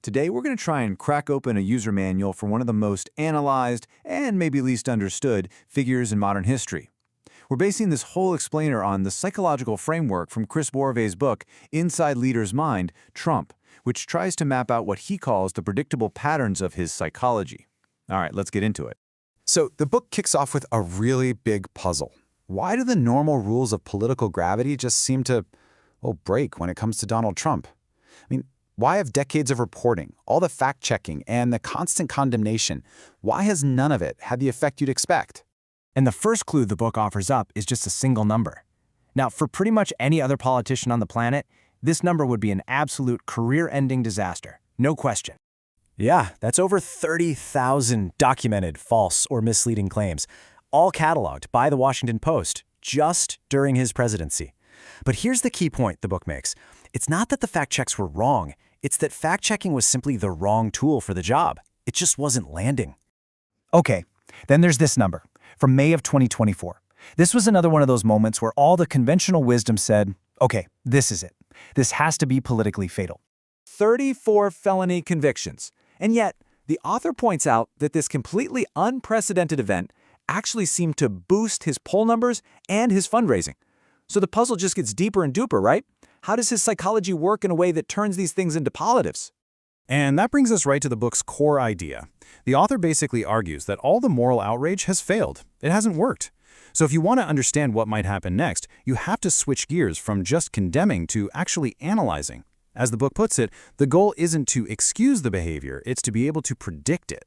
Today we're going to try and crack open a user manual for one of the most analyzed and maybe least understood figures in modern history. We're basing this whole explainer on the psychological framework from Chris Boervee's book, Inside Leader's Mind, Trump, which tries to map out what he calls the predictable patterns of his psychology. All right, let's get into it. So the book kicks off with a really big puzzle. Why do the normal rules of political gravity just seem to, break when it comes to Donald Trump? Why have decades of reporting, all the fact-checking, and the constant condemnation, why has none of it had the effect you'd expect? And the first clue the book offers up is just a single number. Now, for pretty much any other politician on the planet, this number would be an absolute career-ending disaster. No question. Yeah, that's over 30,000 documented false or misleading claims, all cataloged by the Washington Post just during his presidency. But here's the key point the book makes. It's not that the fact checks were wrong. It's that fact-checking was simply the wrong tool for the job. It just wasn't landing. Okay, then there's this number from May of 2024. This was another one of those moments where all the conventional wisdom said, okay, this is it. This has to be politically fatal. 34 felony convictions. And yet, the author points out that this completely unprecedented event actually seemed to boost his poll numbers and his fundraising. So the puzzle just gets deeper and duper, right? How does his psychology work in a way that turns these things into positives? And that brings us right to the book's core idea. The author basically argues that all the moral outrage has failed. It hasn't worked. So if you want to understand what might happen next, you have to switch gears from just condemning to actually analyzing. As the book puts it, the goal isn't to excuse the behavior, it's to be able to predict it.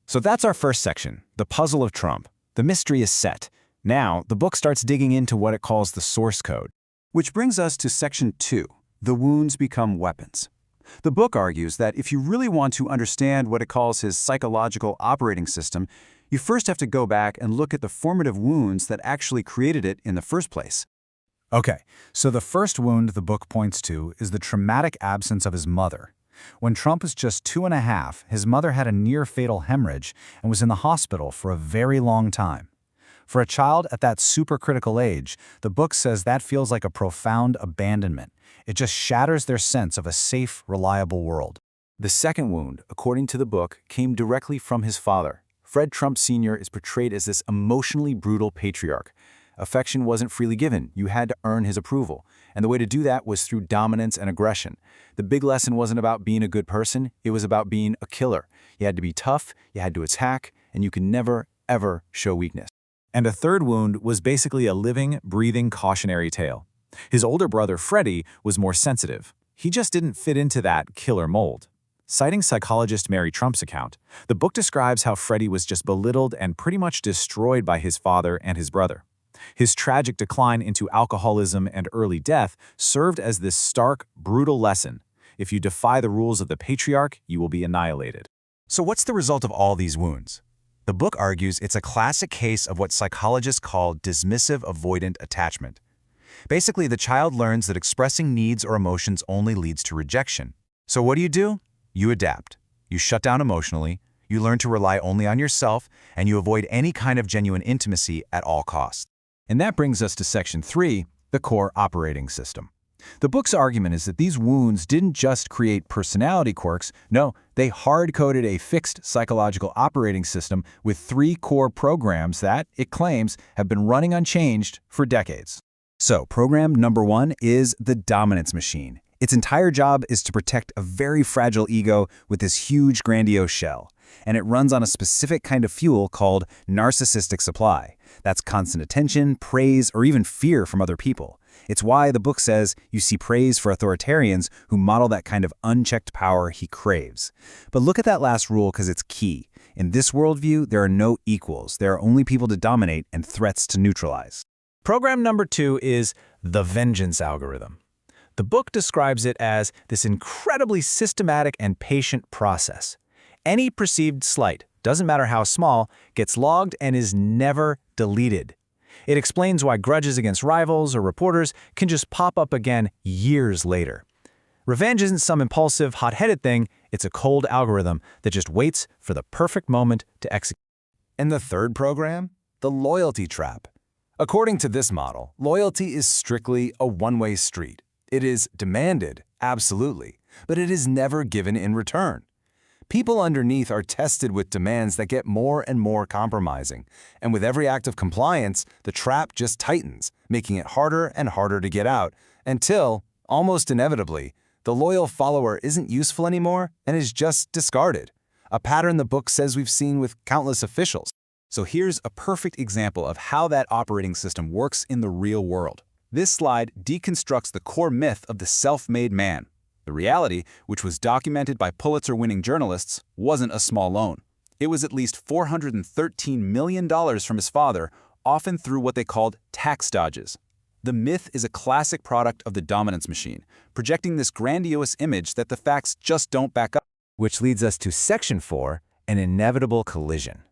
So that's our first section, the puzzle of Trump. The mystery is set. Now, the book starts digging into what it calls the source code. Which brings us to Section 2, The Wounds Become Weapons. The book argues that if you really want to understand what it calls his psychological operating system, you first have to go back and look at the formative wounds that actually created it in the first place. Okay, so the first wound the book points to is the traumatic absence of his mother. When Trump was just 2.5, his mother had a near-fatal hemorrhage and was in the hospital for a very long time. For a child at that supercritical age, the book says that feels like a profound abandonment. It just shatters their sense of a safe, reliable world. The second wound, according to the book, came directly from his father. Fred Trump Sr. is portrayed as this emotionally brutal patriarch. Affection wasn't freely given. You had to earn his approval. And the way to do that was through dominance and aggression. The big lesson wasn't about being a good person. It was about being a killer. You had to be tough, you had to attack, and you could never, ever show weakness. And a third wound was basically a living, breathing cautionary tale. His older brother, Freddie, was more sensitive. He just didn't fit into that killer mold. Citing psychologist Mary Trump's account, the book describes how Freddie was just belittled and pretty much destroyed by his father and his brother. His tragic decline into alcoholism and early death served as this stark, brutal lesson. If you defy the rules of the patriarch, you will be annihilated. So what's the result of all these wounds? The book argues it's a classic case of what psychologists call dismissive avoidant attachment. Basically, the child learns that expressing needs or emotions only leads to rejection. So what do? You adapt. You shut down emotionally, you learn to rely only on yourself, and you avoid any kind of genuine intimacy at all costs. And that brings us to Section 3, the core operating system. The book's argument is that these wounds didn't just create personality quirks, no, they hard-coded a fixed psychological operating system with 3 core programs that, it claims, have been running unchanged for decades. So, program number 1 is the dominance machine. Its entire job is to protect a very fragile ego with this huge, grandiose shell. And it runs on a specific kind of fuel called narcissistic supply. That's constant attention, praise, or even fear from other people. It's why the book says you see praise for authoritarians who model that kind of unchecked power he craves. But look at that last rule because it's key. In this worldview, there are no equals. There are only people to dominate and threats to neutralize. Program number 2 is the vengeance algorithm. The book describes it as this incredibly systematic and patient process. Any perceived slight, doesn't matter how small, gets logged and is never deleted. It explains why grudges against rivals or reporters can just pop up again years later. Revenge isn't some impulsive, hot-headed thing, it's a cold algorithm that just waits for the perfect moment to execute. And the third program? The loyalty trap. According to this model, loyalty is strictly a one-way street. It is demanded, absolutely, but it is never given in return. People underneath are tested with demands that get more and more compromising, and with every act of compliance, the trap just tightens, making it harder and harder to get out, until, almost inevitably, the loyal follower isn't useful anymore and is just discarded, a pattern the book says we've seen with countless officials. So here's a perfect example of how that operating system works in the real world. This slide deconstructs the core myth of the self-made man. The reality, which was documented by Pulitzer-winning journalists, wasn't a small loan. It was at least $413 million from his father, often through what they called tax dodges. The myth is a classic product of the dominance machine, projecting this grandiose image that the facts just don't back up. Which leads us to Section 4, an inevitable collision.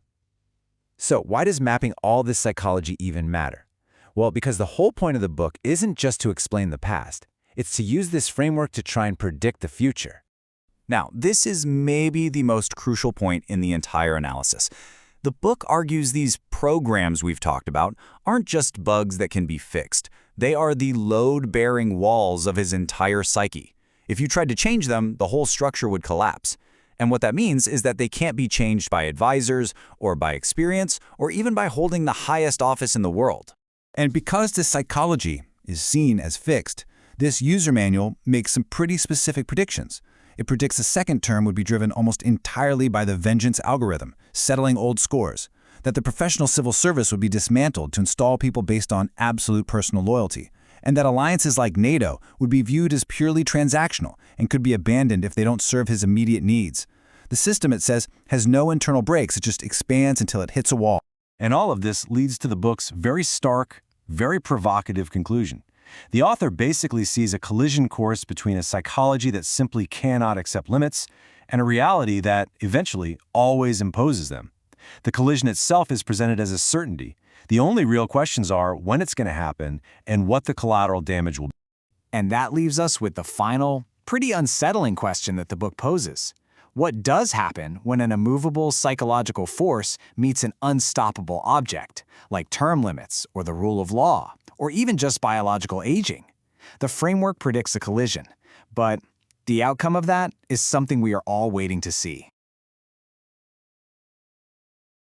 So why does mapping all this psychology even matter? Well, because the whole point of the book isn't just to explain the past. It's to use this framework to try and predict the future. Now, this is maybe the most crucial point in the entire analysis. The book argues these programs we've talked about aren't just bugs that can be fixed. They are the load-bearing walls of his entire psyche. If you tried to change them, the whole structure would collapse. And what that means is that they can't be changed by advisors, or by experience, or even by holding the highest office in the world. And because this psychology is seen as fixed, this user manual makes some pretty specific predictions. It predicts the second term would be driven almost entirely by the vengeance algorithm, settling old scores, that the professional civil service would be dismantled to install people based on absolute personal loyalty, and that alliances like NATO would be viewed as purely transactional and could be abandoned if they don't serve his immediate needs. The system, it says, has no internal brakes. It just expands until it hits a wall. And all of this leads to the book's very stark, very provocative conclusion. The author basically sees a collision course between a psychology that simply cannot accept limits and a reality that, eventually, always imposes them. The collision itself is presented as a certainty. The only real questions are when it's going to happen and what the collateral damage will be. And that leaves us with the final, pretty unsettling question that the book poses. What does happen when an immovable psychological force meets an unstoppable object, like term limits or the rule of law, or even just biological aging? The framework predicts a collision, but the outcome of that is something we are all waiting to see.